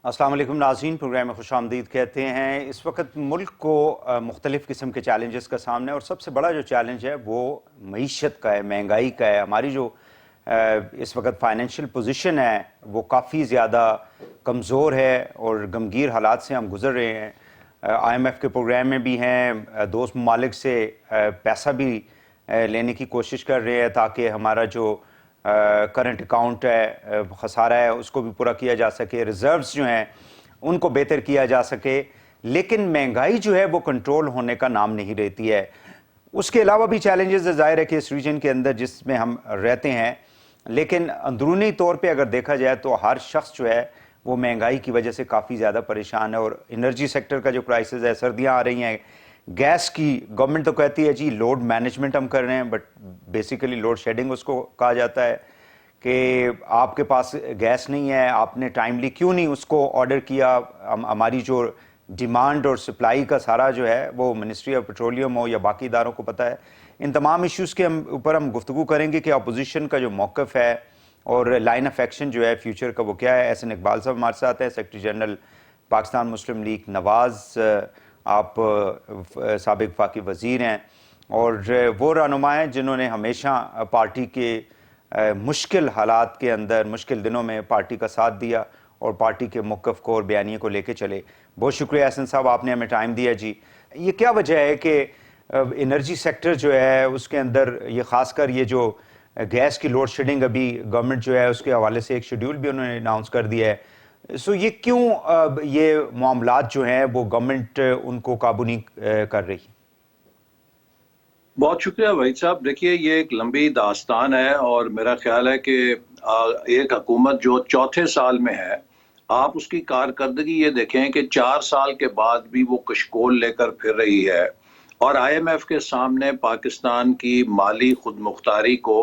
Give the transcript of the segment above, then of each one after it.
السلام علیکم ناظرین، پروگرام میں خوش آمدید کہتے ہیں۔ اس وقت ملک کو مختلف قسم کے چیلنجز کا سامنا ہے، اور سب سے بڑا جو چیلنج ہے وہ معیشت کا ہے، مہنگائی کا ہے۔ ہماری جو اس وقت فائنینشیل پوزیشن ہے وہ کافی زیادہ کمزور ہے اور غمگین حالات سے ہم گزر رہے ہیں۔ آئی ایم ایف کے پروگرام میں بھی ہیں، دوست ممالک سے پیسہ بھی لینے کی کوشش کر رہے ہیں تاکہ ہمارا جو کرنٹ اکاؤنٹ ہے، خسارہ ہے، اس کو بھی پورا کیا جا سکے، ریزروز جو ہیں ان کو بہتر کیا جا سکے، لیکن مہنگائی جو ہے وہ کنٹرول ہونے کا نام نہیں لیتی ہے۔ اس کے علاوہ بھی چیلنجز ظاہر ہے کہ اس ریجن کے اندر جس میں ہم رہتے ہیں، لیکن اندرونی طور پہ اگر دیکھا جائے تو ہر شخص جو ہے وہ مہنگائی کی وجہ سے کافی زیادہ پریشان ہے۔ اور انرجی سیکٹر کا جو پرائسز ہے، سردیاں آ رہی ہیں، گیس کی گورنمنٹ تو کہتی ہے جی لوڈ مینجمنٹ ہم کر رہے ہیں، بٹ بیسیکلی لوڈ شیڈنگ اس کو کہا جاتا ہے کہ آپ کے پاس گیس نہیں ہے، آپ نے ٹائملی کیوں نہیں اس کو آرڈر کیا۔ ہماری جو ڈیمانڈ اور سپلائی کا سارا جو ہے وہ منسٹری آف پیٹرولیم ہو یا باقی اداروں کو پتہ ہے۔ ان تمام ایشوز کے اوپر ہم گفتگو کریں گے کہ اپوزیشن کا جو موقف ہے اور لائن آف ایکشن جو ہے فیوچر کا وہ کیا ہے۔ احسن اقبال صاحب ہمارے ساتھ ہیں، سیکرٹری جنرل پاکستان مسلم لیگ نواز، آپ سابق وفاقی وزیر ہیں اور وہ رہنما ہیں جنہوں نے ہمیشہ پارٹی کے مشکل حالات کے اندر، مشکل دنوں میں پارٹی کا ساتھ دیا اور پارٹی کے موقف کو اور بیانیے کو لے کے چلے۔ بہت شکریہ احسن صاحب، آپ نے ہمیں ٹائم دیا جی۔ یہ کیا وجہ ہے کہ انرجی سیکٹر جو ہے اس کے اندر یہ خاص کر یہ جو گیس کی لوڈ شیڈنگ، ابھی گورنمنٹ جو ہے اس کے حوالے سے ایک شیڈیول بھی انہوں نے اناؤنس کر دیا ہے، سو یہ کیوں یہ معاملات جو ہیں وہ گورنمنٹ ان کو قابو نہیں کر رہی؟ بہت شکریہ وحید صاحب۔ دیکھیے یہ ایک لمبی داستان ہے اور میرا خیال ہے کہ ایک حکومت جو چوتھے سال میں ہے، آپ اس کی کارکردگی یہ دیکھیں کہ 4 سال کے بعد بھی وہ کشکول لے کر پھر رہی ہے اور آئی ایم ایف کے سامنے پاکستان کی مالی خود مختاری کو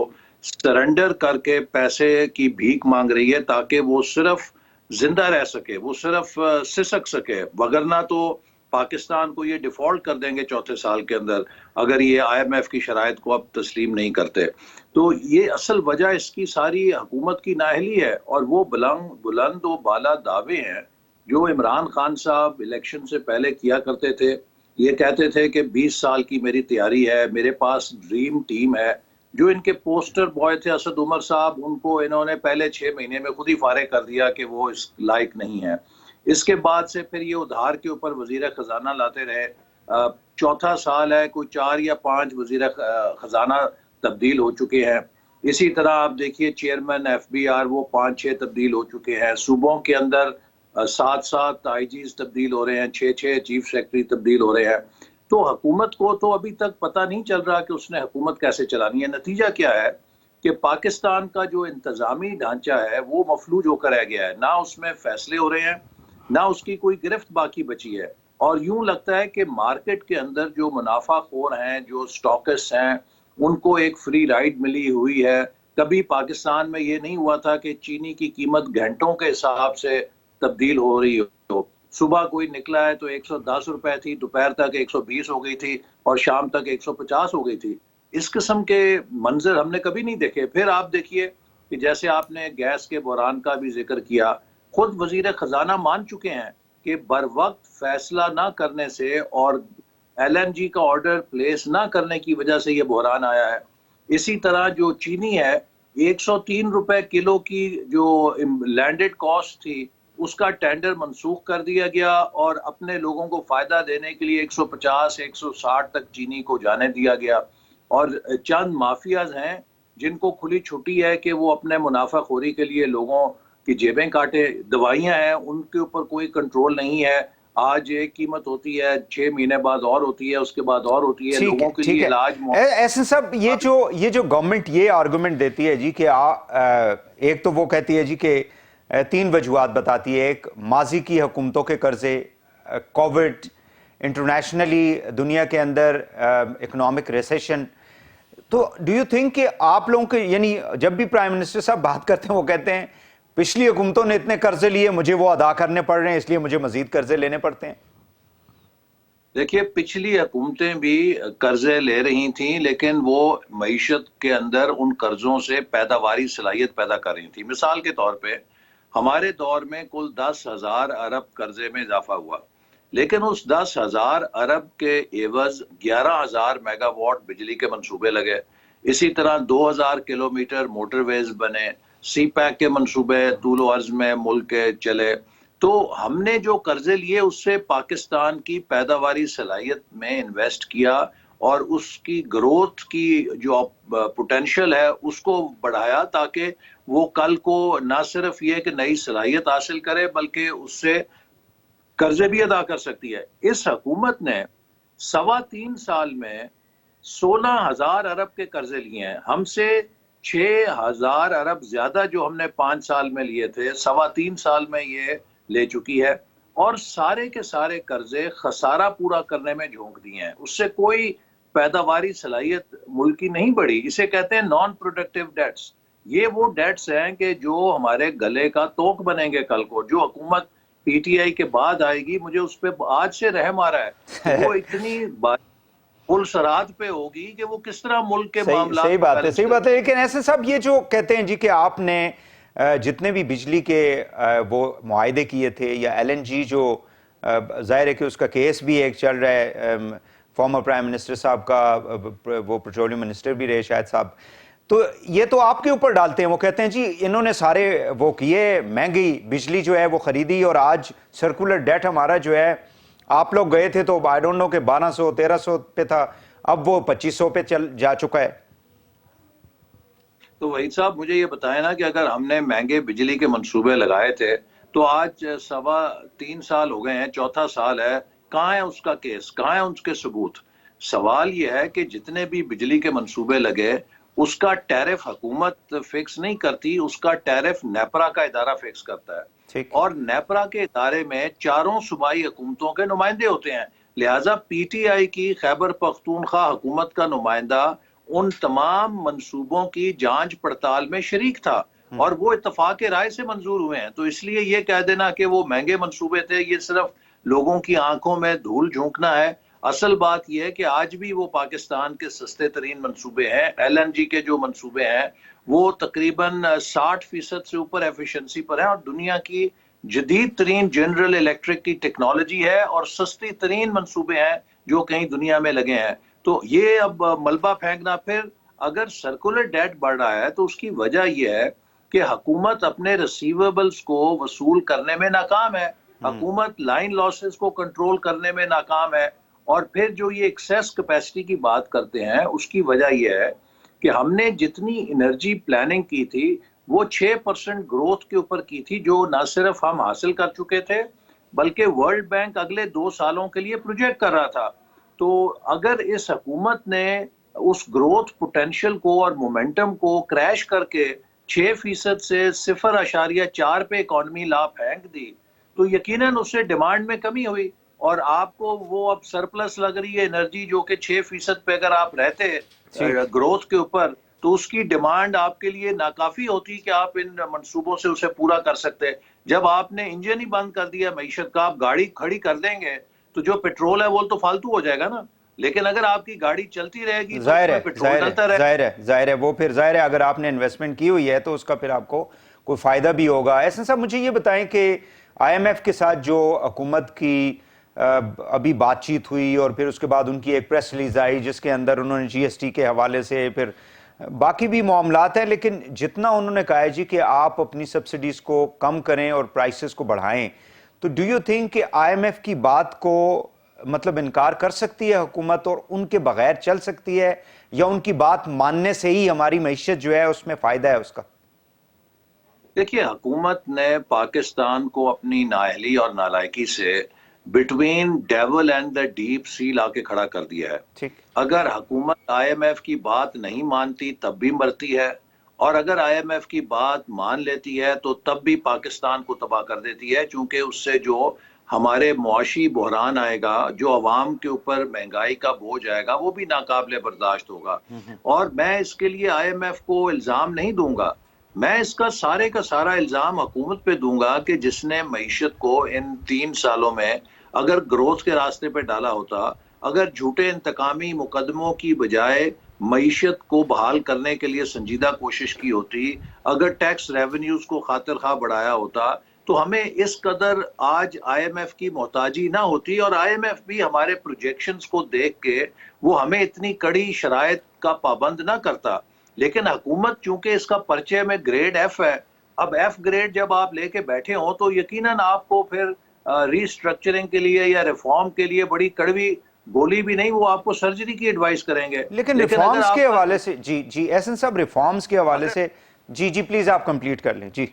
سرنڈر کر کے پیسے کی بھیک مانگ رہی ہے تاکہ وہ صرف زندہ رہ سکے، وہ صرف سسک سکے، وگرنہ تو پاکستان کو یہ ڈیفالٹ کر دیں گے چوتھے سال کے اندر اگر یہ آئی ایم ایف کی شرائط کو اب تسلیم نہیں کرتے۔ تو یہ اصل وجہ اس کی ساری حکومت کی نااہلی ہے اور وہ بلند و بالا دعوے ہیں جو عمران خان صاحب الیکشن سے پہلے کیا کرتے تھے۔ یہ کہتے تھے کہ 20 سال کی میری تیاری ہے، میرے پاس ڈریم ٹیم ہے۔ جو ان کے پوسٹر بوائے تھے اسد عمر صاحب، ان کو انہوں نے پہلے 6 مہینے میں خود ہی فارغ کر دیا کہ وہ اس لائق نہیں ہے۔ اس کے بعد سے پھر یہ ادھار کے اوپر وزیر خزانہ لاتے رہے۔ چوتھا سال ہے، کوئی 4 یا 5 وزیر خزانہ تبدیل ہو چکے ہیں۔ اسی طرح آپ دیکھیے چیئرمین ایف بی آر وہ 5-6 تبدیل ہو چکے ہیں۔ صوبوں کے اندر 7 آئی جیز تبدیل ہو رہے ہیں، 6 چیف سیکرٹری تبدیل ہو رہے ہیں۔ تو حکومت کو تو ابھی تک پتہ نہیں چل رہا کہ اس نے حکومت کیسے چلانی ہے۔ نتیجہ کیا ہے کہ پاکستان کا جو انتظامی ڈھانچہ ہے وہ مفلوج ہو کر رہ گیا ہے، نہ اس میں فیصلے ہو رہے ہیں، نہ اس کی کوئی گرفت باقی بچی ہے۔ اور یوں لگتا ہے کہ مارکیٹ کے اندر جو منافع خور ہیں، جو سٹاکس ہیں، ان کو ایک فری رائڈ ملی ہوئی ہے۔ کبھی پاکستان میں یہ نہیں ہوا تھا کہ چینی کی قیمت گھنٹوں کے حساب سے تبدیل ہو رہی ہو۔ صبح کوئی نکلا ہے تو 110 روپے تھی، دوپہر تک 120 ہو گئی تھی اور شام تک 150 ہو گئی تھی۔ اس قسم کے منظر ہم نے کبھی نہیں دیکھے۔ پھر آپ دیکھیے کہ جیسے آپ نے گیس کے بحران کا بھی ذکر کیا، خود وزیر خزانہ مان چکے ہیں کہ بر وقت فیصلہ نہ کرنے سے اور ایل این جی کا آرڈر پلیس نہ کرنے کی وجہ سے یہ بحران آیا ہے۔ اسی طرح جو چینی ہے، 103 روپے کلو کی جو لینڈڈ کاسٹ تھی اس کا ٹینڈر منسوخ کر دیا گیا اور اپنے لوگوں کو فائدہ دینے کے لیے 150-160 تک چینی کو جانے دیا گیا۔ اور چند مافیاز ہیں جن کو کھلی چھٹی ہے کہ وہ اپنے منافع خوری کے لیے لوگوں کی جیبیں کاٹے۔ دوائیاں ہیں ان کے اوپر کوئی کنٹرول نہیں ہے۔ آج ایک قیمت ہوتی ہے، 6 مہینے بعد اور ہوتی ہے، اس کے بعد اور ہوتی ہے۔ لوگوں کے لیے علاج ایسے سب یہ جو گورنمنٹ یہ آرگومنٹ دیتی ہے جی کہ ایک تو وہ کہتی ہے جی کہ 3 وجوہات بتاتی ہے۔ ایک، ماضی کی حکومتوں کے قرضے، کووڈ، انٹرنیشنلی دنیا کے اندر اکنامک ریسیشن۔ تو ڈو یو تھنک کہ آپ لوگوں کے، یعنی جب بھی پرائم منسٹر صاحب بات کرتے ہیں وہ کہتے ہیں پچھلی حکومتوں نے اتنے قرضے لیے، مجھے وہ ادا کرنے پڑ رہے ہیں، اس لیے مجھے مزید قرضے لینے پڑتے ہیں؟ دیکھیے پچھلی حکومتیں بھی قرضے لے رہی تھیں لیکن وہ معیشت کے اندر ان قرضوں سے پیداواری صلاحیت پیدا کر رہی تھیں۔ مثال کے طور پہ ہمارے دور میں کل 10,000 ارب قرضے میں اضافہ ہوا، لیکن اس 10,000 ارب کے عوض 11,000 میگا واٹ بجلی کے منصوبے لگے، اسی طرح 2,000 کلومیٹر موٹر ویز بنے، سی پیک کے منصوبے طول و عرض میں ملک کے چلے۔ تو ہم نے جو قرضے لیے اس سے پاکستان کی پیداواری صلاحیت میں انویسٹ کیا اور اس کی گروتھ کی جو پوٹینشل ہے اس کو بڑھایا، تاکہ وہ کل کو نہ صرف یہ کہ نئی صلاحیت حاصل کرے بلکہ اس سے قرضے بھی ادا کر سکتی ہے۔ اس حکومت نے 3.25 سال میں 16,000 ارب کے قرضے لیے ہیں، ہم سے 6,000 ارب زیادہ جو ہم نے 5 سال میں لیے تھے 3.25 سال میں یہ لے چکی ہے، اور سارے کے سارے قرضے خسارہ پورا کرنے میں جھونک دیے ہیں، اس سے کوئی پیداواری صلاحیت ملک کی نہیں بڑھی۔ اسے کہتے ہیں نان پروڈکٹیو ڈیٹس۔ یہ وہ ڈیٹس ہیں کہ جو ہمارے گلے کا توق بنیں گے کل کو۔ جو حکومت پی ٹی آئی کے بعد آئے گی، مجھے اس پہ آج سے رحم آ رہا ہے، وہ اتنی پل سرات پہ ہوگی کہ وہ کس طرح ملک کے معاملات صحیح بات ہے، صحیح بات ہے۔ لیکن ایسے سب یہ جو کہتے ہیں جی کہ آپ نے جتنے بھی بجلی کے وہ معاہدے کیے تھے یا ایل این جی، جو ظاہر ہے کہ اس کا کیس بھی ایک چل رہا ہے، فارمر پرائم منسٹر صاحب کا، وہ پیٹرولیم منسٹر بھی رہے شاہد صاحب، تو یہ تو آپ کے اوپر ڈالتے ہیں۔ وہ کہتے ہیں جی انہوں نے سارے وہ کیے، مہنگی بجلی جو ہے وہ خریدی، اور آج سرکولر ڈیٹ ہمارا جو ہے، آپ لوگ گئے تھے تو آئی ڈونٹ نو کہ 1,200-1,300 پہ تھا، اب وہ 2,500 پہ چل جا چکا ہے۔ تو وحید صاحب مجھے یہ بتائیں نا کہ اگر ہم نے مہنگے بجلی کے منصوبے لگائے تھے تو آج 3.25 سال ہو گئے ہیں، 4تھا سال ہے، کہاں ہے اس کا کیس، کہاں ہے اس کے ثبوت؟ سوال یہ ہے کہ جتنے بھی بجلی کے منصوبے لگے اس کا ٹیرف حکومت فکس نہیں کرتی، اس کا ٹیرف نیپرا کا ادارہ فکس کرتا ہے، ٹھیک، اور نیپرا کے ادارے میں 4 صوبائی حکومتوں کے نمائندے ہوتے ہیں، لہٰذا پی ٹی آئی کی خیبر پختونخوا حکومت کا نمائندہ ان تمام منصوبوں کی جانچ پڑتال میں شریک تھا، اور وہ اتفاق رائے سے منظور ہوئے ہیں۔ تو اس لیے یہ کہہ دینا کہ وہ مہنگے منصوبے تھے، یہ صرف لوگوں کی آنکھوں میں دھول جھونکنا ہے۔ اصل بات یہ ہے کہ آج بھی وہ پاکستان کے سستے ترین منصوبے ہیں۔ ایل این جی کے جو منصوبے ہیں وہ تقریباً 60% سے اوپر ایفیشنسی پر ہیں، اور دنیا کی جدید ترین جنرل الیکٹرک کی ٹیکنالوجی ہے، اور سستی ترین منصوبے ہیں جو کہیں دنیا میں لگے ہیں۔ تو یہ اب ملبہ پھینکنا، پھر اگر سرکولر ڈیٹ بڑھ رہا ہے تو اس کی وجہ یہ ہے کہ حکومت اپنے ریسیویبلز کو وصول کرنے میں ناکام ہے، حکومت لائن لاسز کو کنٹرول کرنے میں ناکام ہے، اور پھر جو یہ ایکسیس کیپیسٹی کی بات کرتے ہیں اس کی وجہ یہ ہے کہ ہم نے جتنی انرجی پلاننگ کی تھی وہ 6% گروتھ کے اوپر کی تھی، جو نہ صرف ہم حاصل کر چکے تھے بلکہ ورلڈ بینک اگلے 2 سالوں کے لیے پروجیکٹ کر رہا تھا۔ تو اگر اس حکومت نے اس گروتھ پوٹینشل کو اور مومنٹم کو کریش کر کے 6% سے 0.4 پہ اکانومی لا پھینک دی تو یقیناً اس سے ڈیمانڈ میں کمی ہوئی، اور آپ کو وہ اب سرپلس لگ رہی ہے انرجی، جو کہ 6% پہ اگر آپ رہتے گروتھ کے اوپر تو اس کی ڈیمانڈ آپ کے لیے ناکافی ہوتی کہ آپ ان منصوبوں سے اسے پورا کر سکتے۔ جب آپ نے انجن ہی بند کر دیا معیشت کا، آپ گاڑی کھڑی کر دیں گے تو جو پیٹرول ہے وہ تو فالتو ہو جائے گا نا، لیکن اگر آپ کی گاڑی چلتی رہے گی تو اس میں پیٹرول ڈلتا رہے گا۔ ظاہر ہے وہ پھر ظاہر ہے اگر آپ نے انویسٹمنٹ کی ہوئی ہے تو اس کا پھر آپ کو کوئی فائدہ بھی ہوگا۔ ایسا صاحب مجھے یہ بتائیں کہ آئی ایم ایف کے ساتھ جو حکومت کی ابھی بات چیت ہوئی، اور پھر اس کے بعد ان کی ایک پریس ریلیز آئی جس کے اندر انہوں نے جی ایس ٹی کے حوالے سے پھر باقی بھی معاملات ہیں، لیکن جتنا انہوں نے کہا ہے جی کہ آپ اپنی سبسڈیز کو کم کریں اور پرائسز کو بڑھائیں، تو ڈو یو تھنک کہ آئی ایم ایف کی بات کو مطلب انکار کر سکتی ہے حکومت اور ان کے بغیر چل سکتی ہے، یا ان کی بات ماننے سے ہی ہماری معیشت جو ہے اس میں فائدہ ہے اس کا؟ دیکھیے، حکومت نے پاکستان کو اپنی نااہلی اور نالائکی سے between devil and the deep sea لا کے کھڑا کر دیا ہے۔ ٹھیک، اگر حکومت آئی ایم ایف کی بات نہیں مانتی تب بھی مرتی ہے، اور اگر آئی ایم ایف کی بات مان لیتی ہے تو تب بھی پاکستان کو تباہ کر دیتی ہے، چونکہ اس سے جو ہمارے معاشی بحران آئے گا، جو عوام کے اوپر مہنگائی کا بوجھ آئے گا، وہ بھی ناقابل برداشت ہوگا۔ اور میں اس کے لیے آئی ایم ایف کو الزام نہیں دوں گا، میں اس کا سارا الزام حکومت پہ دوں گا کہ جس نے معیشت کو ان 3 سالوں میں اگر گروتھ کے راستے پہ ڈالا ہوتا، اگر جھوٹے انتقامی مقدموں کی بجائے معیشت کو بحال کرنے کے لیے سنجیدہ کوشش کی ہوتی، اگر ٹیکس ریونیوز کو خاطر خواہ بڑھایا ہوتا، تو ہمیں اس قدر آج آئی ایم ایف کی محتاجی نہ ہوتی، اور آئی ایم ایف بھی ہمارے پروجیکشنز کو دیکھ کے وہ ہمیں اتنی کڑی شرائط کا پابند نہ کرتا۔ لیکن حکومت چونکہ اس کا پرچے میں گریڈ ایف ہے، اب ایف گریڈ جب آپ لے کے بیٹھے ہوں تو یقیناً آپ کو پھر ری اسٹرکچرنگ کے لیے یا ریفارم کے لیے بڑی کڑوی گولی بھی نہیں، وہ آپ کو سرجری کی ایڈوائز کریں گے۔ لیکن لیکن اگر ریفارمز کے آپ کا حوالے سے جی احسن صاحب، ریفارمز کے حوالے سے جی پلیز آپ کمپلیٹ کر لیں جی۔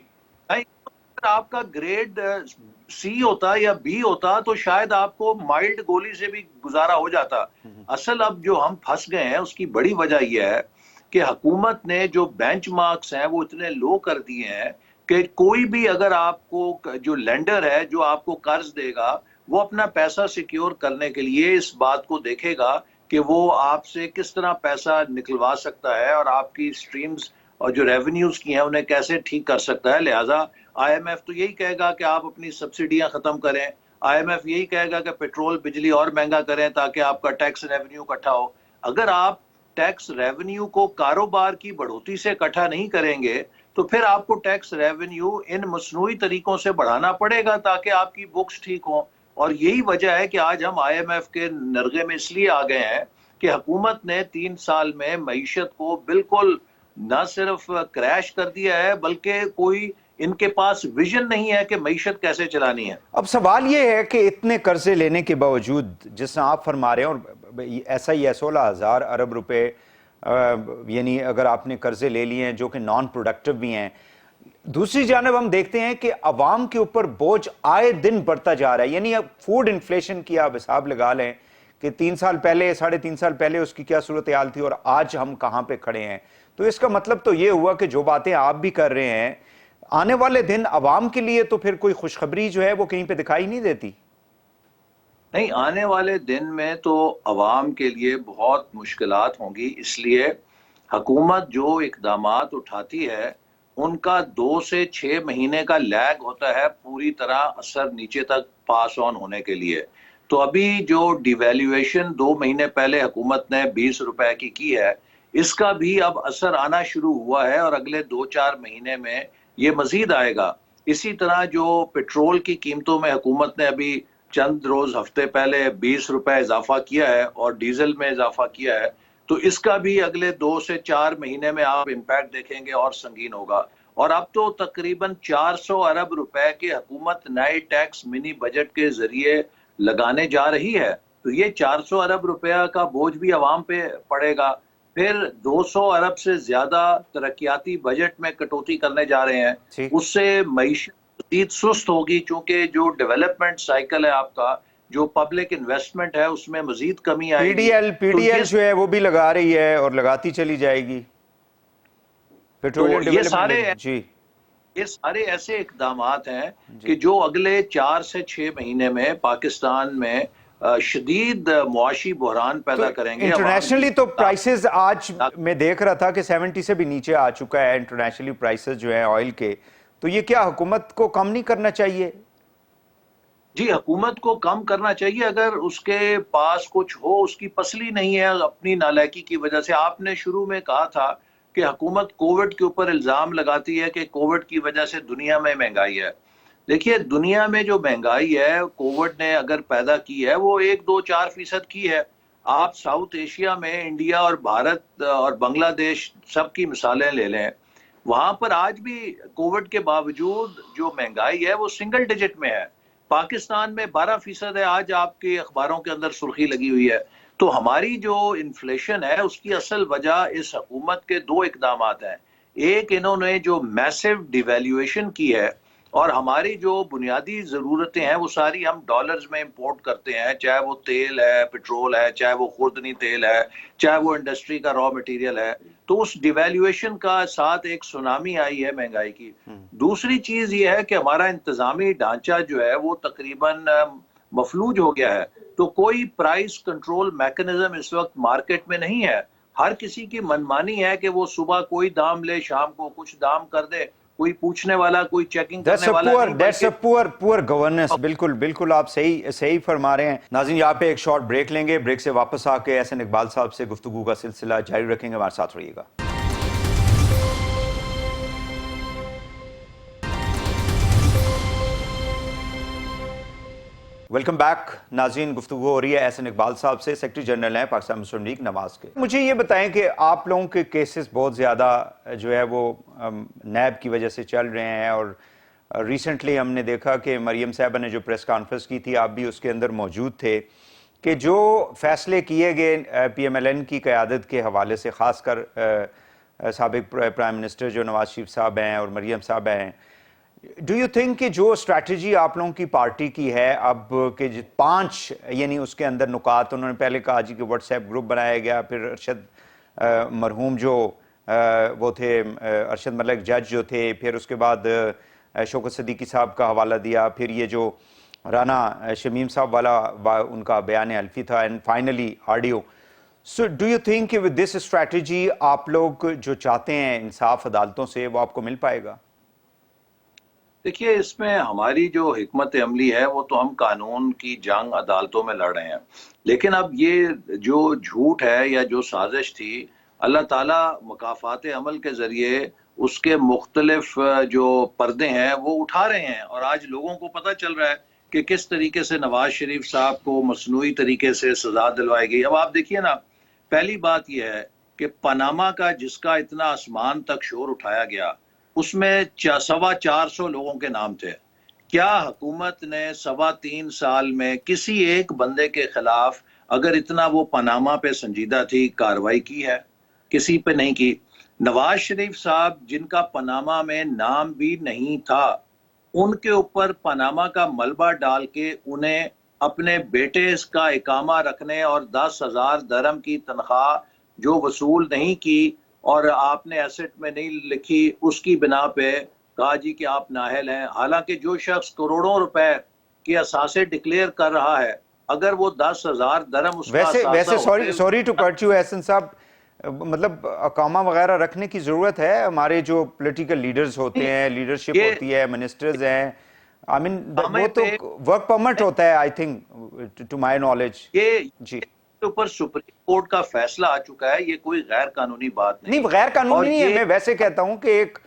اگر آپ کا گریڈ سی ہوتا یا بی ہوتا تو شاید آپ کو مائلڈ گولی سے بھی گزارا ہو جاتا۔ اصل اب جو ہم پھنس گئے ہیں اس کی بڑی وجہ یہ ہے کہ حکومت نے جو بینچ مارکس ہیں وہ اتنے لو کر دیے ہیں کہ کوئی بھی اگر آپ کو جو لینڈر ہے جو آپ کو قرض دے گا، وہ اپنا پیسہ سیکیور کرنے کے لیے اس بات کو دیکھے گا کہ وہ آپ سے کس طرح پیسہ نکلوا سکتا ہے اور آپ کی سٹریمز اور جو ریونیوز کی ہیں انہیں کیسے ٹھیک کر سکتا ہے۔ لہٰذا آئی ایم ایف تو یہی کہے گا کہ آپ اپنی سبسڈیاں ختم کریں، آئی ایم ایف یہی کہے گا کہ پیٹرول بجلی اور مہنگا کریں تاکہ آپ کا ٹیکس ریونیو اکٹھا ہو۔ اگر آپ ٹیکس ریونیو کو کاروبار کی بڑھوتی سے اکٹھا نہیں کریں گے تو پھر آپ کو ٹیکس ریونیو ان مصنوعی طریقوں سے بڑھانا پڑے گا تاکہ آپ کی بکس ٹھیک ہوں۔ اور یہی وجہ ہے کہ آج ہم آئی ایم ایف کے نرغے میں اس لیے آ گئے ہیں کہ حکومت نے 3 سال میں معیشت کو بالکل نہ صرف کریش کر دیا ہے بلکہ کوئی ان کے پاس ویژن نہیں ہے کہ معیشت کیسے چلانی ہے۔ اب سوال یہ ہے کہ اتنے قرضے لینے کے باوجود جس طرح آپ فرما رہے ہیں، اور ایسا ہی ہے 16,000 ارب روپے، یعنی اگر آپ نے قرضے لے لیے ہیں جو کہ نان پروڈکٹیو بھی ہیں، دوسری جانب ہم دیکھتے ہیں کہ عوام کے اوپر بوجھ آئے دن بڑھتا جا رہا ہے۔ یعنی اب فوڈ انفلیشن کی آپ حساب لگا لیں کہ 3 سال پہلے 3.5 سال پہلے اس کی کیا صورتحال تھی اور آج ہم کہاں پہ کھڑے ہیں۔ تو اس کا مطلب تو یہ ہوا کہ جو باتیں آپ بھی کر رہے ہیں، آنے والے دن عوام کے لیے تو پھر کوئی خوشخبری جو ہے وہ کہیں پہ دکھائی نہیں دیتی۔ نہیں، آنے والے دن میں تو عوام کے لیے بہت مشکلات ہوں گی، اس لیے حکومت جو اقدامات اٹھاتی ہے ان کا 2 سے 6 مہینے کا لیگ ہوتا ہے پوری طرح اثر نیچے تک پاس آن ہونے کے لیے۔ تو ابھی جو ڈی ویلیویشن 2 مہینے پہلے حکومت نے 20 روپے کی ہے، اس کا بھی اب اثر آنا شروع ہوا ہے اور اگلے 2-4 مہینے میں یہ مزید آئے گا۔ اسی طرح جو پیٹرول کی قیمتوں میں حکومت نے ابھی چند روز ہفتے پہلے 20 روپے اضافہ کیا ہے اور ڈیزل میں اضافہ کیا ہے، تو اس کا بھی اگلے 2 سے 4 مہینے میں آپ امپیکٹ دیکھیں گے اور سنگین ہوگا۔ اور اب تو تقریباً 400 ارب روپے کے حکومت نئے ٹیکس منی بجٹ کے ذریعے لگانے جا رہی ہے، تو یہ 400 ارب روپے کا بوجھ بھی عوام پہ پڑے گا۔ پھر 200 ارب سے زیادہ ترقیاتی بجٹ میں کٹوتی کرنے جا رہے ہیں، جی، اس سے معیشت مزید سست ہوگی، چونکہ جو ڈیولپمنٹ سائیکل ہے آپ کا، جو پبلک انویسٹمنٹ ہے اس میں مزید کمی آئے گی۔ پی تو ڈی ایل جو ہے وہ بھی لگا رہی ہے اور لگاتی چلی جائے گی، پیٹرولیم یہ ڈیولپمنٹ۔ جی سارے ایسے اقدامات ہیں جی کہ جو اگلے 4 سے 6 مہینے میں پاکستان میں شدید معاشی بحران تو پیدا کریں گے۔ عوام کی انٹرنیشنلی تو پرائسز آج میں دیکھ رہا تھا کہ 70 سے بھی نیچے آ چکا ہے انٹرنیشنلی پرائسز جو ہیں آئل کے، تو یہ کیا حکومت کو کم نہیں کرنا چاہیے؟ جی، حکومت کو کم کرنا چاہیے اگر اس کے پاس کچھ ہو، اس کی پسلی نہیں ہے اپنی نالائکی کی وجہ سے۔ آپ نے شروع میں کہا تھا کہ حکومت کووڈ کے اوپر الزام لگاتی ہے کہ کووڈ کی وجہ سے دنیا میں مہنگائی ہے۔ دیکھیے، دنیا میں جو مہنگائی ہے کووڈ نے اگر پیدا کی ہے وہ 1-2-4% کی ہے۔ آپ ساؤتھ ایشیا میں انڈیا اور بھارت اور بنگلہ دیش سب کی مثالیں لے لیں، وہاں پر آج بھی کووڈ کے باوجود جو مہنگائی ہے وہ سنگل ڈیجٹ میں ہے۔ پاکستان میں 12% ہے، آج آپ کے اخباروں کے اندر سرخی لگی ہوئی ہے۔ تو ہماری جو انفلیشن ہے اس کی اصل وجہ اس حکومت کے 2 اقدامات ہیں۔ ایک، انہوں نے جو میسو ڈیویلیویشن کی ہے اور ہماری جو بنیادی ضرورتیں ہیں وہ ساری ہم ڈالرز میں امپورٹ کرتے ہیں، چاہے وہ تیل ہے، پیٹرول ہے، چاہے وہ خوردنی تیل ہے، چاہے وہ انڈسٹری کا را مٹیریل ہے۔ تو اس ڈیویلیویشن کا ساتھ ایک سونامی آئی ہے مہنگائی کی۔ دوسری چیز یہ ہے کہ ہمارا انتظامی ڈھانچہ جو ہے وہ تقریباً مفلوج ہو گیا ہے، تو کوئی پرائس کنٹرول میکنزم اس وقت مارکیٹ میں نہیں ہے۔ ہر کسی کی منمانی ہے کہ وہ صبح کوئی دام لے، شام کو کچھ دام کر دے، کوئی پوچھنے والا، کوئی چیکنگ That's کرنے a والا poor, نہیں، that's a بلکہ poor governance. بالکل آپ صحیح فرما رہے ہیں. ناظرین یہاں پہ ایک شارٹ بریک لیں گے. بریک سے واپس آ کے احسن اقبال صاحب سے گفتگو کا سلسلہ جاری رکھیں گے. ہمارے ساتھ رہیے گا. ویلکم بیک ناظرین. گفتگو ہو رہی ہے احسن اقبال صاحب سے، سیکرٹری جنرل ہیں پاکستان مسلم لیگ نواز کے. مجھے یہ بتائیں کہ آپ لوگوں کے کیسز بہت زیادہ جو ہے وہ نیب کی وجہ سے چل رہے ہیں، اور ریسنٹلی ہم نے دیکھا کہ مریم صاحبہ نے جو پریس کانفرنس کی تھی، آپ بھی اس کے اندر موجود تھے، کہ جو فیصلے کیے گئے پی ایم ایل این کی قیادت کے حوالے سے، خاص کر سابق پرائم منسٹر جو نواز شریف صاحب ہیں اور مریم صاحبہ ہیں، ڈو یو تھنک کہ جو اسٹریٹجی آپ لوگوں کی پارٹی کی ہے اب، کہ 5 یعنی اس کے اندر نکات انہوں نے پہلے کہا جی کہ واٹس ایپ گروپ بنایا گیا، پھر ارشد مرحوم جو وہ تھے ارشد ملک جج جو تھے، پھر اس کے بعد شوکت صدیقی صاحب کا حوالہ دیا، پھر یہ جو رانا شمیم صاحب والا ان کا بیان حلفی تھا، and finally audio. So do you think کہ ود دس اسٹریٹجی آپ لوگ جو چاہتے ہیں انصاف عدالتوں سے وہ آپ کو مل پائے گا؟ دیکھیے، اس میں ہماری جو حکمت عملی ہے وہ تو ہم قانون کی جنگ عدالتوں میں لڑ رہے ہیں، لیکن اب یہ جو جھوٹ ہے یا جو سازش تھی، اللہ تعالیٰ مکافات عمل کے ذریعے اس کے مختلف جو پردے ہیں وہ اٹھا رہے ہیں، اور آج لوگوں کو پتہ چل رہا ہے کہ کس طریقے سے نواز شریف صاحب کو مصنوعی طریقے سے سزا دلوائی گئی. اب آپ دیکھیے نا، پہلی بات یہ ہے کہ پاناما کا جس کا اتنا آسمان تک شور اٹھایا گیا، اس میں 450 لوگوں کے نام تھے. کیا حکومت نے 3.25 سال میں کسی ایک بندے کے خلاف، اگر اتنا وہ پاناما پہ سنجیدہ تھی، کاروائی کی ہے؟ کسی پہ نہیں کی. نواز شریف صاحب جن کا پاناما میں نام بھی نہیں تھا، ان کے اوپر پاناما کا ملبہ ڈال کے انہیں اپنے بیٹے کا اقامہ رکھنے اور 10,000 درہم کی تنخواہ جو وصول نہیں کی اور آپ نے ایسٹ میں نہیں لکھی، اس کی بنا پہ کہا جی کہ آپ نااہل ہیں. حالانکہ جو شخص کروڑوں روپے کے اثاثے ڈکلیئر کر رہا ہے، اگر وہ 10,000 درہم اس کا اثاثہ ویسے سوری ٹو کٹ یو احسن صاحب، مطلب اقامہ وغیرہ رکھنے کی ضرورت ہے؟ ہمارے جو پولیٹیکل لیڈرز ہوتے ہیں، لیڈرشپ ہوتی ہے، منسٹرز ہیں، آئی مین وہ تو ورک پرمٹ ہوتا ہے، I think to my knowledge. یہ جی کے اوپر سپریم کورٹ کا فیصلہ آ چکا ہے، یہ کوئی غیر قانونی بات نہیں. نہیں، غیر قانونی اور نہیں ہے، میں ویسے کہتا ہوں کہ ایک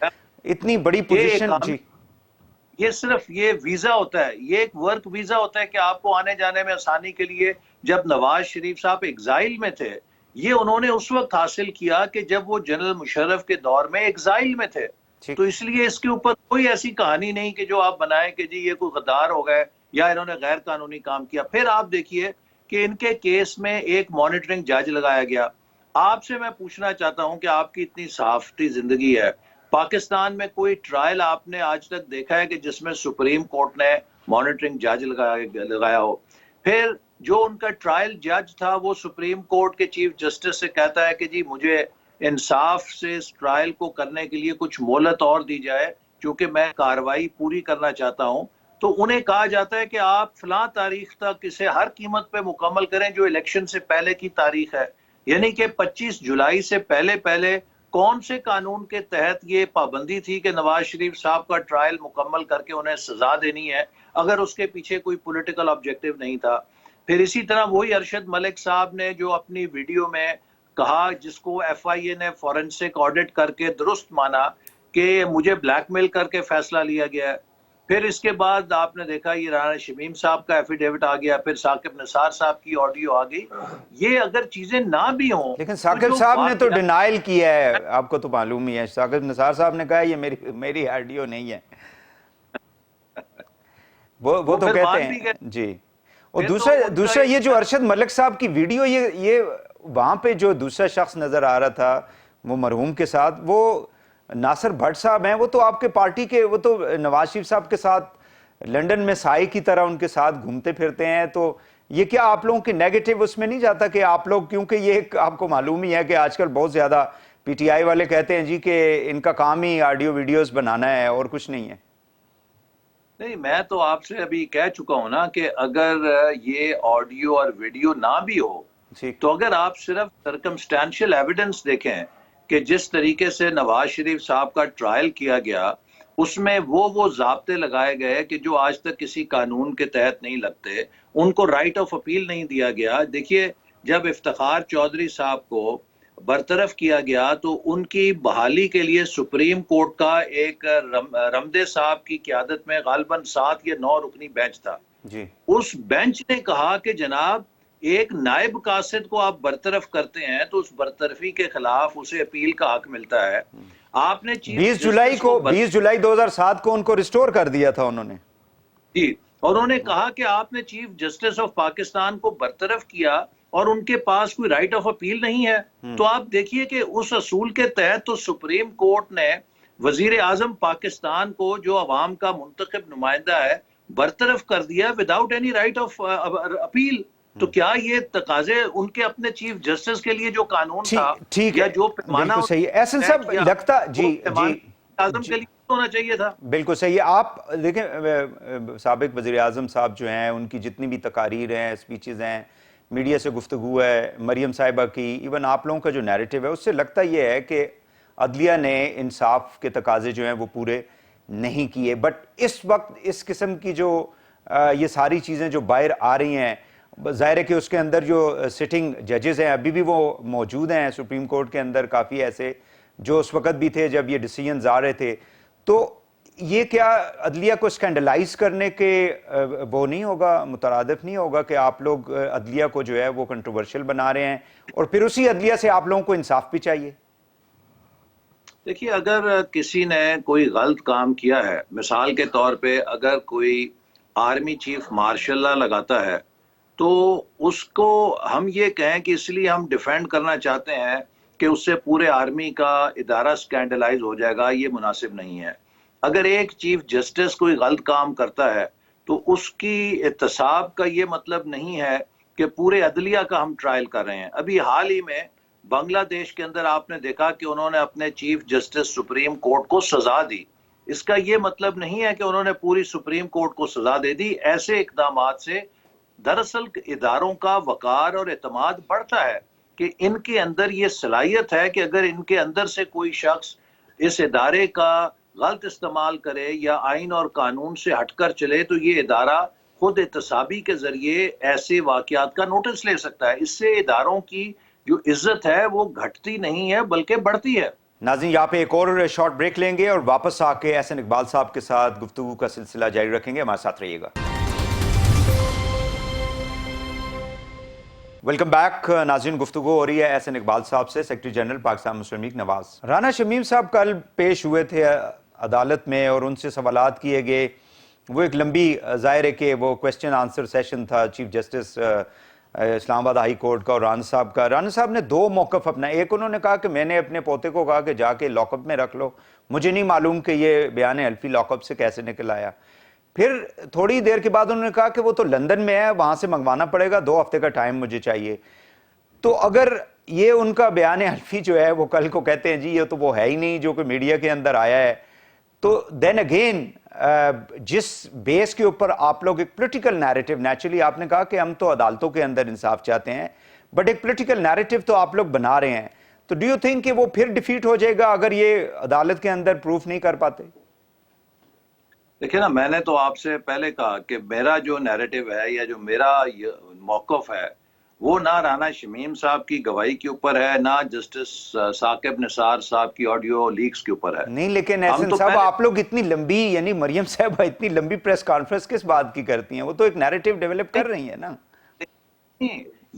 اتنی بڑی پوزیشن. جی یہ صرف یہ ویزا ہوتا ہے، یہ ایک ورک ویزا ہوتا ہے کہ آپ کو آنے جانے میں آسانی کے لیے. جب نواز شریف صاحب ایگزائل میں تھے، یہ انہوں نے اس وقت حاصل کیا کہ جب وہ جنرل مشرف کے دور میں ایگزائل میں تھے، تو اس لیے اس کے اوپر کوئی ایسی کہانی نہیں کہ جو آپ بنائیں کہ جی یہ کوئی غدار ہو گئے یا انہوں نے غیر قانونی کام کیا. پھر آپ دیکھیے کہ ان کے کیس میں ایک مانیٹرنگ جج لگایا گیا. آپ سے میں پوچھنا چاہتا ہوں کہ آپ کی اتنی صحافتی زندگی ہے، پاکستان میں کوئی ٹرائل آپ نے آج تک دیکھا ہے کہ جس میں سپریم کورٹ نے مانیٹرنگ جج لگایا ہو؟ پھر جو ان کا ٹرائل جج تھا وہ سپریم کورٹ کے چیف جسٹس سے کہتا ہے کہ جی مجھے انصاف سے اس ٹرائل کو کرنے کے لیے کچھ مہلت اور دی جائے کیونکہ میں کاروائی پوری کرنا چاہتا ہوں. تو انہیں کہا جاتا ہے کہ آپ فلاں تاریخ تک اسے ہر قیمت پہ مکمل کریں جو الیکشن سے پہلے کی تاریخ ہے. یعنی کہ 25 جولائی سے پہلے کون سے قانون کے تحت یہ پابندی تھی کہ نواز شریف صاحب کا ٹرائل مکمل کر کے انہیں سزا دینی ہے، اگر اس کے پیچھے کوئی پولیٹیکل آبجیکٹیو نہیں تھا؟ پھر اسی طرح وہی ارشد ملک صاحب نے جو اپنی ویڈیو میں کہا، جس کو ایف آئی اے نے فورنسک آڈٹ کر کے درست مانا کہ مجھے بلیک میل کر کے فیصلہ لیا گیا ہے. پھر اس کے بعد آپ نے دیکھا یہ رانا شمیم صاحب کا ایفیڈیوٹ آ گیا، پھر ثاقب نثار صاحب کی آڈیو آ گئی. یہ اگر چیزیں نہ بھی ہوں، لیکن ثاقب صاحب نے تو ڈینائل کیا ہے، آپ کو تو معلوم ہی ہے. ثاقب نثار صاحب نے کہا یہ میری آڈیو نہیں ہے، وہ تو کہتے ہیں. جی. اور دوسرا یہ جو ارشد ملک صاحب کی ویڈیو، یہ وہاں پہ جو دوسرا شخص نظر آ رہا تھا وہ مرحوم کے ساتھ، وہ ناصر بھٹ صاحب ہیں، وہ تو آپ کے پارٹی کے، وہ تو نواز شریف صاحب کے ساتھ لنڈن میں سائے کی طرح ان کے ساتھ گھومتے پھرتے ہیں. تو یہ کیا آپ لوگوں کی نیگیٹو اس میں نہیں جاتا کہ آپ لوگ، کیونکہ یہ آپ کو معلوم ہی ہے کہ آج کل بہت زیادہ پی ٹی آئی والے کہتے ہیں جی کہ ان کا کام ہی آڈیو ویڈیوز بنانا ہے اور کچھ نہیں ہے. نہیں، میں تو آپ سے ابھی کہہ چکا ہوں نا کہ اگر یہ آڈیو اور ویڈیو نہ بھی ہو تو اگر آپ صرف سرکمسٹینشل ایویڈنس دیکھیں کہ جس طریقے سے نواز شریف صاحب کا ٹرائل کیا گیا، اس میں وہ ضابطے لگائے گئے کہ جو آج تک کسی قانون کے تحت نہیں لگتے، ان کو رائٹ آف اپیل نہیں دیا گیا۔ دیکھیے، جب افتخار چودھری صاحب کو برطرف کیا گیا تو ان کی بحالی کے لیے سپریم کورٹ کا ایک رمدے صاحب کی قیادت میں غالباً 7 یا 9 رکنی بینچ تھا۔ جی اس بینچ نے کہا کہ جناب، ایک نائب قاصد کو آپ برطرف کرتے ہیں تو اس برطرفی کے خلاف اسے اپیل کا حق ملتا ہے۔ آپ نے چیف 20 جولائی جسٹس کو کو 20 جولائی 2007 کو ان کو ریسٹور کر دیا تھا انہوں نے۔ جی، اور انہوں نے کہا کہ آپ نے چیف جسٹس آف پاکستان کو برطرف کیا اور ان کے پاس کوئی رائٹ آف اپیل نہیں ہے۔ تو آپ دیکھیے کہ اس اصول کے تحت تو سپریم کورٹ نے وزیر اعظم پاکستان کو، جو عوام کا منتخب نمائندہ ہے، برطرف کر دیا without any right of appeal. تو کیا یہ تقاضے ان کے اپنے چیف جسٹس کے لیے جو قانون تھا ٹھیک یا ہے، جو پیمانہ بالکل صحیح ہے احسن طے صاحب، کیا، لگتا وہ جی پیمانہ اعظم جی کے لیے ہونا چاہیے تھا؟ بالکل صحیح ہے۔ آپ دیکھیں، سابق وزیر اعظم صاحب جو ہیں، ان کی جتنی بھی تقاریر ہیں، اسپیچز ہیں، میڈیا سے گفتگو ہے، مریم صاحبہ کی، ایون آپ لوگوں کا جو نیریٹو ہے، اس سے لگتا یہ ہے کہ عدلیہ نے انصاف کے تقاضے جو ہیں وہ پورے نہیں کیے۔ بٹ اس وقت اس قسم کی جو یہ ساری چیزیں جو باہر آ رہی ہیں، ظاہر ہے کہ اس کے اندر جو سٹنگ ججز ہیں ابھی بھی وہ موجود ہیں سپریم کورٹ کے اندر، کافی ایسے جو اس وقت بھی تھے جب یہ ڈیسیژنز آ رہے تھے۔ تو یہ کیا عدلیہ کو اسکینڈلائز کرنے کے وہ نہیں ہوگا، مترادف نہیں ہوگا کہ آپ لوگ عدلیہ کو جو ہے وہ کنٹروورشل بنا رہے ہیں، اور پھر اسی عدلیہ سے آپ لوگوں کو انصاف بھی چاہیے؟ دیکھیے، اگر کسی نے کوئی غلط کام کیا ہے، مثال کے طور پہ اگر کوئی آرمی چیف مارشل لا لگاتا ہے تو اس کو ہم یہ کہیں کہ اس لیے ہم ڈیفینڈ کرنا چاہتے ہیں کہ اس سے پورے آرمی کا ادارہ سکینڈلائز ہو جائے گا، یہ مناسب نہیں ہے۔ اگر ایک چیف جسٹس کوئی غلط کام کرتا ہے تو اس کی احتساب کا یہ مطلب نہیں ہے کہ پورے عدلیہ کا ہم ٹرائل کر رہے ہیں۔ ابھی حال ہی میں بنگلہ دیش کے اندر آپ نے دیکھا کہ انہوں نے اپنے چیف جسٹس سپریم کورٹ کو سزا دی۔ اس کا یہ مطلب نہیں ہے کہ انہوں نے پوری سپریم کورٹ کو سزا دے دی۔ ایسے اقدامات سے دراصل اداروں کا وقار اور اعتماد بڑھتا ہے کہ ان کے اندر یہ صلاحیت ہے کہ اگر ان کے اندر سے کوئی شخص اس ادارے کا غلط استعمال کرے یا آئین اور قانون سے ہٹ کر چلے تو یہ ادارہ خود احتسابی کے ذریعے ایسے واقعات کا نوٹس لے سکتا ہے۔ اس سے اداروں کی جو عزت ہے وہ گھٹتی نہیں ہے بلکہ بڑھتی ہے۔ ناظرین، یہاں پہ ایک اور شارٹ بریک لیں گے اور واپس آ کے احسن اقبال صاحب کے ساتھ گفتگو کا سلسلہ جاری رکھیں گے، ہمارے ساتھ رہیے گا۔ ویلکم بیک ناظرین، گفتگو ہو رہی ہے احسن اقبال صاحب سے، سیکرٹری جنرل پاکستان مسلم لیگ نواز۔ رانا شمیم صاحب کل پیش ہوئے تھے عدالت میں اور ان سے سوالات کیے گئے۔ وہ ایک لمبی، ظاہر ہے کہ وہ کویسچن آنسر سیشن تھا چیف جسٹس اسلام آباد ہائی کورٹ کا اور رانا صاحب کا۔ رانا صاحب نے 2 موقف اپنائے۔ ایک انہوں نے کہا کہ میں نے اپنے پوتے کو کہا کہ جا کے لاک اپ میں رکھ لو، مجھے نہیں معلوم کہ یہ بیان حلفی لاک اپ سے کیسے نکل آیا۔ پھر تھوڑی دیر کے بعد انہوں نے کہا کہ وہ تو لندن میں ہے، وہاں سے منگوانا پڑے گا، 2 ہفتے کا ٹائم مجھے چاہیے۔ تو اگر یہ ان کا بیان حلفی جو ہے وہ کل کو کہتے ہیں جی یہ تو وہ ہے ہی نہیں جو کہ میڈیا کے اندر آیا ہے، تو دین اگین جس بیس کے اوپر آپ لوگ ایک پولیٹیکل نیریٹو، نیچرلی آپ نے کہا کہ ہم تو عدالتوں کے اندر انصاف چاہتے ہیں، بٹ ایک پولیٹیکل نیریٹو تو آپ لوگ بنا رہے ہیں، تو ڈو یو تھنک کہ وہ پھر ڈیفیٹ ہو جائے گا اگر یہ عدالت کے اندر پروف نہیں کر پاتے؟ دیکھیں نا، میں نے تو آپ سے پہلے کہا کہ میرا جو نیریٹو ہے یا جو میرا موقف ہے وہ نہ رانا شمیم صاحب کی گواہی کے اوپر ہے، نہ جسٹس ثاقب نثار صاحب کی آڈیو لیکس کے اوپر ہے۔ نہیں، لیکن ہم احسن تو صاحب پہلے آپ لوگ اتنی لمبی، یعنی مریم صاحب اتنی لمبی پریس کانفرنس کس بات کی کرتی ہیں؟ وہ تو ایک نیریٹو ڈیولپ کر رہی ہیں نا۔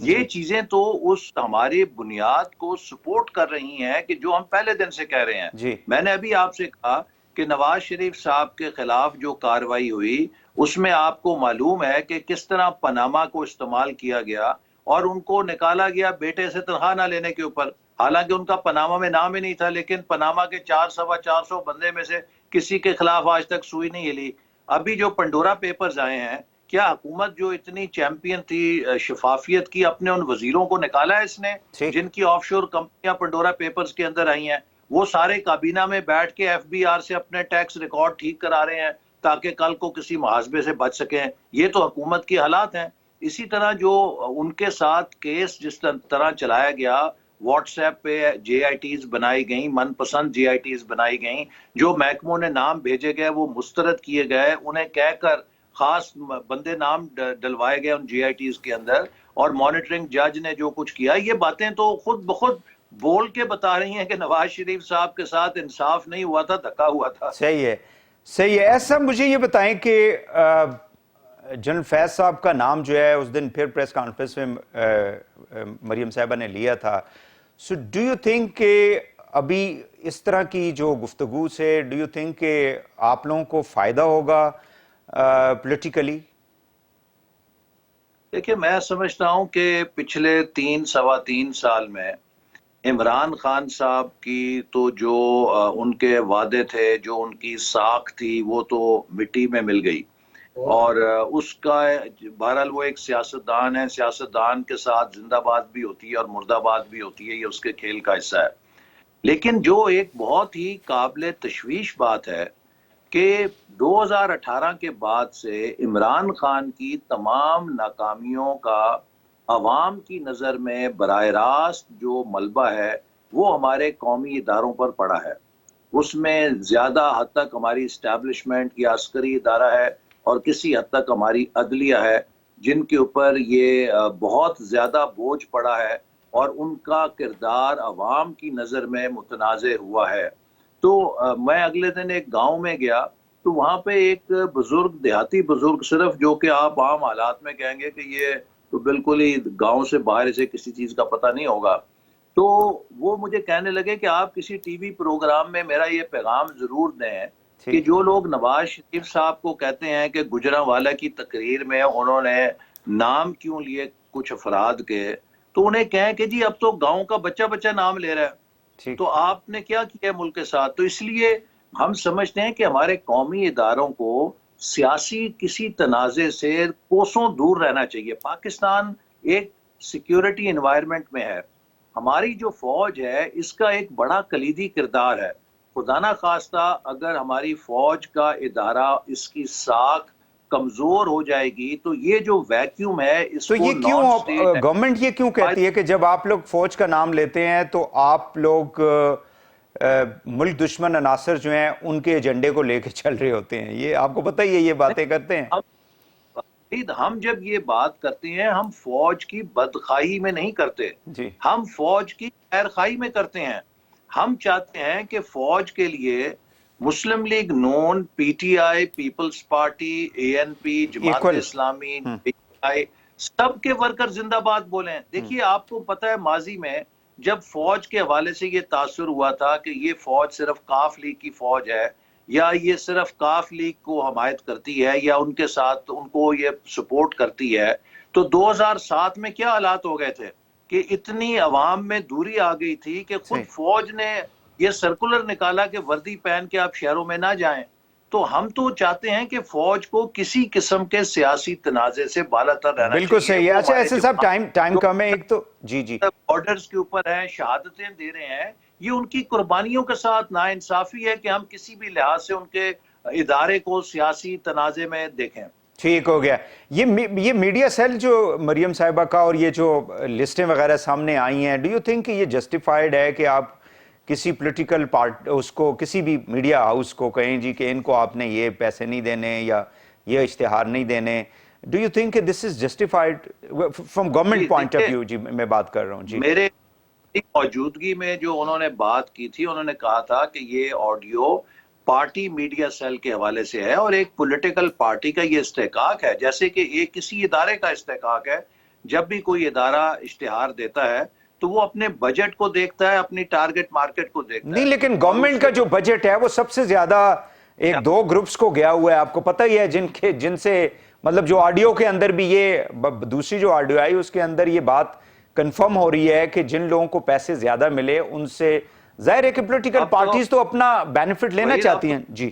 یہ چیزیں تو اس ہماری بنیاد کو سپورٹ کر رہی ہیں کہ جو ہم پہلے دن سے کہہ رہے ہیں۔ جی میں نے ابھی آپ سے کہا کہ نواز شریف صاحب کے خلاف جو کارروائی ہوئی اس میں آپ کو معلوم ہے کہ کس طرح پاناما کو استعمال کیا گیا اور ان کو نکالا گیا بیٹے سے تنخواہ نہ لینے کے اوپر، حالانکہ ان کا پاناما میں نام ہی نہیں تھا، لیکن پاناما کے 400 بندے میں سے کسی کے خلاف آج تک سوئی نہیں ہلی۔ ابھی جو پنڈورا پیپرز آئے ہیں، کیا حکومت جو اتنی چیمپئن تھی شفافیت کی، اپنے ان وزیروں کو نکالا ہے اس نے جن کی آف شور کمپنیاں پنڈورا پیپرز کے اندر آئی ہیں؟ وہ سارے کابینہ میں بیٹھ کے ایف بی آر سے اپنے ٹیکس ریکارڈ ٹھیک کرا رہے ہیں تاکہ کل کو کسی محاسبے سے بچ سکیں۔ یہ تو حکومت کی حالات ہیں۔ اسی طرح جو ان کے ساتھ کیس جس طرح چلایا گیا واٹس ایپ پہ JITs بنائی گئیں، من پسند JITs بنائی گئیں، جو محکموں نے نام بھیجے گئے وہ مسترد کیے گئے، انہیں کہہ کر خاص بندے نام ڈلوائے گئے ان JITs کے اندر، اور مانیٹرنگ جج نے جو کچھ کیا، یہ باتیں تو خود بخود بول کے بتا رہی ہیں کہ نواز شریف صاحب کے ساتھ انصاف نہیں ہوا تھا، دھکا ہوا تھا۔ صحیح ہے، صحیح ہے۔ ایسا مجھے یہ بتائیں کہ جنرل فیض صاحب کا نام جو ہے اس دن پھر پریس کانفرنس میں مریم صاحبہ نے لیا تھا، سو ڈو یو تھنک کہ ابھی اس طرح کی جو گفتگو سے ڈو یو تھنک کہ آپ لوگوں کو فائدہ ہوگا پولیٹیکلی؟ دیکھیں، میں سمجھتا ہوں کہ پچھلے 3 سال میں عمران خان صاحب کی تو جو ان کے وعدے تھے، جو ان کی ساکھ تھی، وہ تو مٹی میں مل گئی، اور اس کا بہرحال وہ ایک سیاستدان ہے، سیاستدان کے ساتھ زندہ باد بھی ہوتی ہے اور مردہ باد بھی ہوتی ہے، یہ اس کے کھیل کا حصہ ہے۔ لیکن جو ایک بہت ہی قابل تشویش بات ہے کہ 2018 کے بعد سے عمران خان کی تمام ناکامیوں کا عوام کی نظر میں براہ راست جو ملبہ ہے وہ ہمارے قومی اداروں پر پڑا ہے۔ اس میں زیادہ حد تک ہماری اسٹیبلشمنٹ یا عسکری ادارہ ہے، اور کسی حد تک ہماری عدلیہ ہے، جن کے اوپر یہ بہت زیادہ بوجھ پڑا ہے، اور ان کا کردار عوام کی نظر میں متنازع ہوا ہے۔ تو میں اگلے دن ایک گاؤں میں گیا، تو وہاں پہ ایک بزرگ، دیہاتی بزرگ، صرف جو کہ آپ عام حالات میں کہیں گے کہ یہ تو بالکل ہی گاؤں سے باہر سے کسی چیز کا پتہ نہیں ہوگا، تو وہ مجھے کہنے لگے کہ آپ کسی ٹی وی پروگرام میں میرا یہ پیغام ضرور دیں کہ جو لوگ نواز شریف صاحب کو کہتے ہیں کہ گجرانوالہ کی تقریر میں انہوں نے نام کیوں لیے کچھ افراد کے، تو انہیں کہیں کہ جی اب تو گاؤں کا بچہ نام لے رہا ہے، تو آپ نے کیا کیا ملک کے ساتھ؟ تو اس لیے ہم سمجھتے ہیں کہ ہمارے قومی اداروں کو سیاسی کسی تنازع سے کوسوں دور رہنا چاہیے۔ پاکستان ایک سیکیورٹی انوائرمنٹ میں ہے، ہماری جو فوج ہے اس کا ایک بڑا کلیدی کردار ہے۔ خدا نہ خواستہ اگر ہماری فوج کا ادارہ، اس کی ساکھ کمزور ہو جائے گی تو یہ جو ویکیوم ہے اس تو کو یہ کیوں گورنمنٹ یہ کیوں کہتی ہے کہ جب آپ لوگ فوج کا نام لیتے ہیں تو آپ لوگ ملک دشمن عناصر جو ہیں ان کے ایجنڈے کو لے کے چل رہے ہوتے ہیں؟ یہ آپ کو پتہ ہی ہے، یہ باتیں کرتے ہیں۔ ہم جب یہ بات کرتے ہیں ہم فوج کی بدخواہی میں نہیں کرتے، ہم فوج کی خیرخواہی میں کرتے ہیں۔ ہم چاہتے ہیں کہ فوج کے لیے مسلم لیگ نون، PTI، Peoples party, ANP، Jamaat Islami, PTI، سب کے ورکر زندہ باد بولیں۔ دیکھیے، آپ کو پتہ ہے ماضی میں جب فوج کے حوالے سے یہ تاثر ہوا تھا کہ یہ فوج صرف کاف لیگ کی فوج ہے، یا یہ صرف کاف لیگ کو حمایت کرتی ہے، یا ان کے ساتھ ان کو یہ سپورٹ کرتی ہے، تو 2007 میں کیا حالات ہو گئے تھے کہ اتنی عوام میں دوری آ گئی تھی کہ خود فوج نے یہ سرکولر نکالا کہ وردی پہن کے آپ شہروں میں نہ جائیں۔ تو ہم تو چاہتے ہیں کہ فوج کو کسی قسم کے سیاسی تنازع سے بالا تر رہنا چاہیے۔ بالکل صحیح ہے۔ اچھا ایسے صاحب ٹائم کم ہے، ایک تو جی بارڈرز کے اوپر ہیں، شہادتیں دے رہے ہیں، یہ ان کی قربانیوں کے ساتھ ناانصافی ہے کہ ہم کسی بھی لحاظ سے ان کے ادارے کو سیاسی تنازع میں دیکھیں۔ ٹھیک ہو گیا۔ یہ میڈیا سیل جو مریم صاحبہ کا اور یہ جو لسٹیں وغیرہ سامنے آئی ہیں، ڈو یو تھنک کہ یہ جسٹیفائیڈ ہے کہ آپ کسی پولیٹیکل اس کو، کسی بھی میڈیا ہاؤس کو کہیں جی کہ ان کو آپ نے یہ پیسے نہیں دینے یا یہ اشتہار نہیں دینے؟ ڈو یو تھنک کہ this is justified from government point of view? جی میں بات کر رہا ہوں۔ جی میرے موجودگی میں جو انہوں نے بات کی تھی، انہوں نے کہا تھا کہ یہ آڈیو پارٹی میڈیا سیل کے حوالے سے ہے، اور ایک پولیٹیکل پارٹی کا یہ استحقاق ہے، جیسے کہ ایک کسی ادارے کا استحقاق ہے۔ جب بھی کوئی ادارہ اشتہار دیتا ہے تو وہ اپنے بجٹ کو دیکھتا ہے، اپنی ٹارگٹ مارکیٹ کو دیکھتا ہے۔ نہیں، لیکن گورنمنٹ کا جو بجٹ ہے وہ سب سے زیادہ ایک دو گروپس کو گیا ہوا ہے، آپ کو پتہ ہی ہے، جن سے مطلب جو آڈیو کے اندر بھی یہ دوسری جو آڈیو آئی اس کے اندر یہ بات کنفرم ہو رہی ہے کہ جن لوگوں کو پیسے زیادہ ملے ان سے ظاہر ہے کہ پولیٹیکل پارٹیز تو اپنا بینیفٹ لینا چاہتی ہیں۔ جی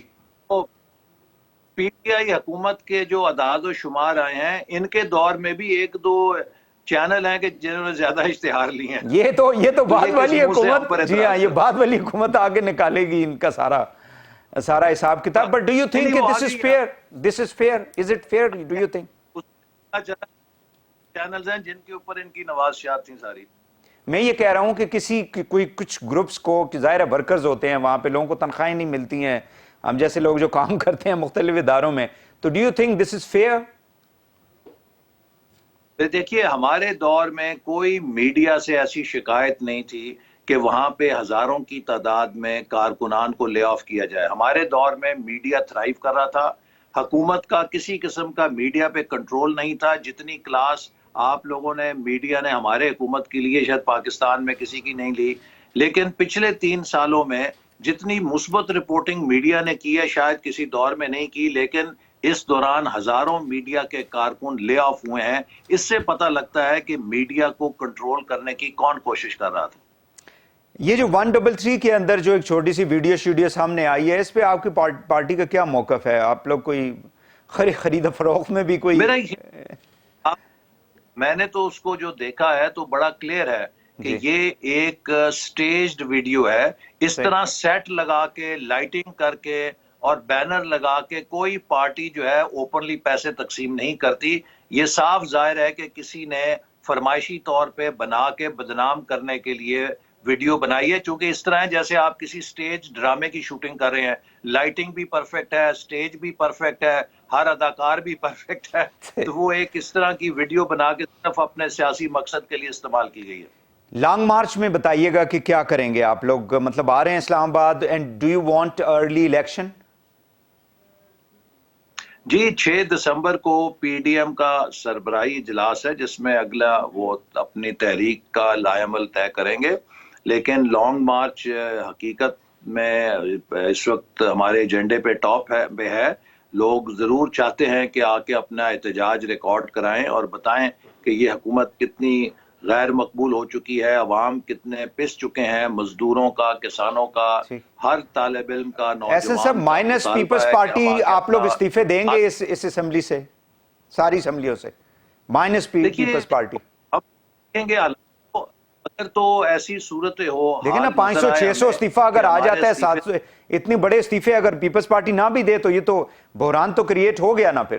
PTI حکومت کے جو اعداد و شمار آئے ہیں، ان کے دور میں بھی ایک دو چینل ہیں کہ جنہوں نے زیادہ اشتہار لیے ہیں۔ یہ تو بعد والی حکومت، جی ہاں، یہ بعد والی حکومت آگے نکالے گی ان کا سارا حساب کتاب۔ بٹ ڈو یو تھنک کہ this is fair? Is it fair? Do you think channels ہیں جن کے اوپر ان کی نوازشات تھیں ساری؟ میں یہ کہہ رہا ہوں کہ کوئی کچھ گروپس کو، ظاہر ہے ورکرز ہوتے ہیں وہاں پہ، لوگوں کو تنخواہیں نہیں ملتی ہیں، ہم جیسے لوگ جو کام کرتے ہیں مختلف اداروں میں، تو do you think this is fair? دیکھیے ہمارے دور میں کوئی میڈیا سے ایسی شکایت نہیں تھی کہ وہاں پہ ہزاروں کی تعداد میں کارکنان کو لے آف کیا جائے. ہمارے دور میں میڈیا تھرائیو کر رہا تھا، حکومت کا کسی قسم کا میڈیا پہ کنٹرول نہیں تھا. جتنی کلاس آپ لوگوں نے میڈیا نے ہمارے حکومت کے لیے شاید پاکستان میں کسی کی نہیں لی، لیکن پچھلے 3 سالوں میں جتنی مثبت رپورٹنگ میڈیا نے کی ہے شاید کسی دور میں نہیں کی. لیکن اس دوران ہزاروں میڈیا کے کارکن لے آف ہوئے ہیں. اس سے پتہ لگتا ہے کہ میڈیا کو کنٹرول کرنے کی کون کوشش کر رہا تھا. یہ جو 133 کے اندر جو ایک چھوٹی سی ویڈیو سامنے آئی ہے، اس پہ آپ کی پارٹی کا کیا موقف ہے؟ آپ لوگ کوئی خرید و فروخت میں بھی کوئی؟ میں نے تو اس کو جو دیکھا ہے تو بڑا کلیئر ہے کہ یہ ایک سٹیجڈ ویڈیو ہے. اس طرح سیٹ لگا کے، لائٹنگ کر کے اور بینر لگا کے کوئی پارٹی جو ہے اوپنلی پیسے تقسیم نہیں کرتی. یہ صاف ظاہر ہے کہ کسی نے فرمائشی طور پہ بنا کے بدنام کرنے کے لیے ویڈیو بنائی ہے. چونکہ اس طرح ہے جیسے آپ کسی سٹیج ڈرامے کی شوٹنگ کر رہے ہیں، لائٹنگ بھی پرفیکٹ ہے، سٹیج بھی پرفیکٹ ہے، ہر اداکار بھی پرفیکٹ ہے، تو وہ ایک اس طرح کی ویڈیو بنا کے صرف اپنے سیاسی مقصد کے لیے استعمال کی گئی ہے. لانگ مارچ میں بتائیے گا کہ کیا کریں گے آپ لوگ؟ مطلب آ رہے ہیں Islamabad, and do you want early election? جی 6 دسمبر کو پی ڈی ایم کا سربراہی اجلاس ہے جس میں اگلا وہ اپنی تحریک کا لائے عمل طے کریں گے. لیکن لانگ مارچ حقیقت میں اس وقت ہمارے ایجنڈے پہ ٹاپ ہے. لوگ ضرور چاہتے ہیں کہ آ کے اپنا احتجاج ریکارڈ کرائیں اور بتائیں کہ یہ حکومت کتنی غیر مقبول ہو چکی ہے، عوام کتنے پس چکے ہیں، مزدوروں کا، کسانوں کا، ہر طالب علم کا، ایسے سب نوجوان کا مائنس مطالبہ پیپلز ہے کہ پارٹی، ہم آ کے آپ لوگ اپنا استعفے دیں گے اس اسمبلی سے، ساری اسمبلیوں سے، مائنس دیکھیے پیپلز پارٹی؟ ہم دیکھیں گے اگر تو ایسی صورت ہو دیکھیں نا، حال نظر 500 آئے 600 ہمیں استعفیٰ کہ اگر آ ہمارے جاتا ہے، استعفے 700 اتنے بڑے استعفے اگر پیپلز پارٹی نہ بھی دے تو یہ تو بحران تو کریٹ ہو گیا نا پھر.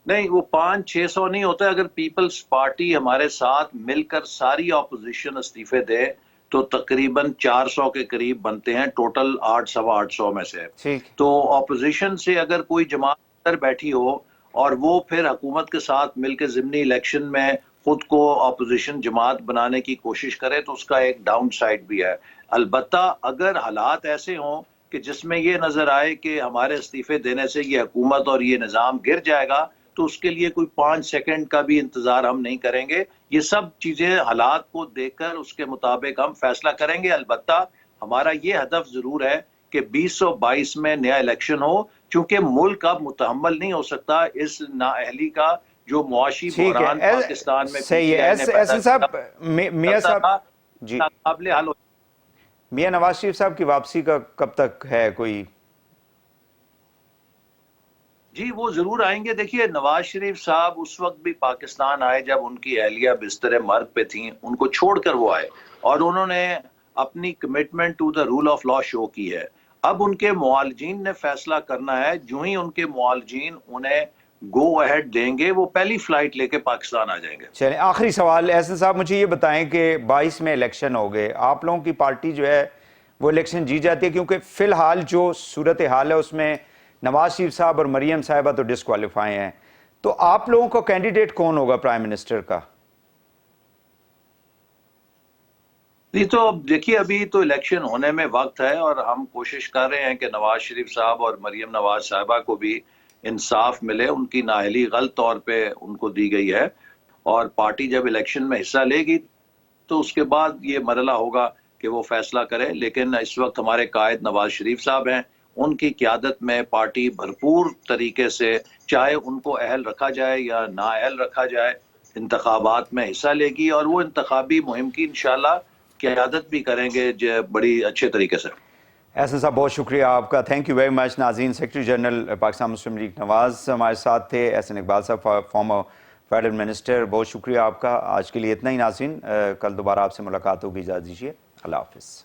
نہیں، وہ 500-600 نہیں ہوتا. اگر پیپلز پارٹی ہمارے ساتھ مل کر ساری اپوزیشن استعفے دے تو تقریباً 400 کے قریب بنتے ہیں ٹوٹل 800 میں سے. ٹھیک. تو اپوزیشن سے اگر کوئی جماعت اندر بیٹھی ہو اور وہ پھر حکومت کے ساتھ مل کے ضمنی الیکشن میں خود کو اپوزیشن جماعت بنانے کی کوشش کرے تو اس کا ایک ڈاؤن سائیڈ بھی ہے. البتہ اگر حالات ایسے ہوں کہ جس میں یہ نظر آئے کہ ہمارے استعفے دینے سے یہ حکومت اور یہ نظام گر جائے گا تو اس کے لیے کوئی 5 سیکنڈ کا بھی انتظار ہم نہیں کریں گے. یہ سب چیزیں حالات کو دیکھ کر اس کے مطابق ہم فیصلہ کریں گے. البتہ ہمارا یہ ہدف ضرور ہے کہ 2022 میں نیا الیکشن ہو، چونکہ ملک اب متحمل نہیں ہو سکتا اس نااہلی کا جو معاشی ٹھیک بحران ہے، پاکستان میں پی صحیح ٹی ہے. آئی نے پیدا ایسے صاحب، میاں کرتا صاحب، تھا جی قابل حل ہو. میاں نواز شریف صاحب کی واپسی کا کب تک ہے کوئی؟ جی وہ ضرور آئیں گے. دیکھیے نواز شریف صاحب اس وقت بھی پاکستان آئے جب ان کی اہلیہ بستر مرگ پہ تھیں، ان کو چھوڑ کر وہ آئے اور انہوں نے اپنی commitment to the rule of law show کی ہے. اب ان کے معالجین نے فیصلہ کرنا ہے. جو ہی ان کے معالجین انہیں گو اہیڈ دیں گے وہ پہلی فلائٹ لے کے پاکستان آ جائیں گے. چلیں، آخری سوال احسن صاحب، مجھے یہ بتائیں کہ 22 میں الیکشن ہو گئے، آپ لوگوں کی پارٹی جو ہے وہ الیکشن جیت جاتی ہے، کیونکہ فی الحال جو صورتحال ہے اس میں نواز شریف صاحب اور مریم صاحبہ تو ڈسکوالیفائی ہیں، تو آپ لوگوں کا کینڈیڈیٹ کون ہوگا پرائم منسٹر کا؟ جی تو اب دیکھیے ابھی تو الیکشن ہونے میں وقت ہے اور ہم کوشش کر رہے ہیں کہ نواز شریف صاحب اور مریم نواز صاحبہ کو بھی انصاف ملے. ان کی نااہلی غلط طور پہ ان کو دی گئی ہے اور پارٹی جب الیکشن میں حصہ لے گی تو اس کے بعد یہ مرحلہ ہوگا کہ وہ فیصلہ کرے. لیکن اس وقت ہمارے قائد نواز شریف صاحب ہیں، ان کی قیادت میں پارٹی بھرپور طریقے سے چاہے ان کو اہل رکھا جائے یا نا اہل رکھا جائے انتخابات میں حصہ لے گی اور وہ انتخابی مہم کی انشاءاللہ قیادت بھی کریں گے بڑی اچھے طریقے سے. احسن صاحب بہت شکریہ آپ کا، تھینک یو ویری مچ. ناظرین، سیکرٹری جنرل پاکستان مسلم لیگ نواز ہمارے ساتھ تھے، احسن اقبال صاحب فارمر فیڈرل منسٹر، بہت شکریہ آپ کا. آج کے لیے اتنا ہی ناظرین، کل دوبارہ آپ سے ملاقات ہوگی، اجازت دیجیے، اللہ حافظ.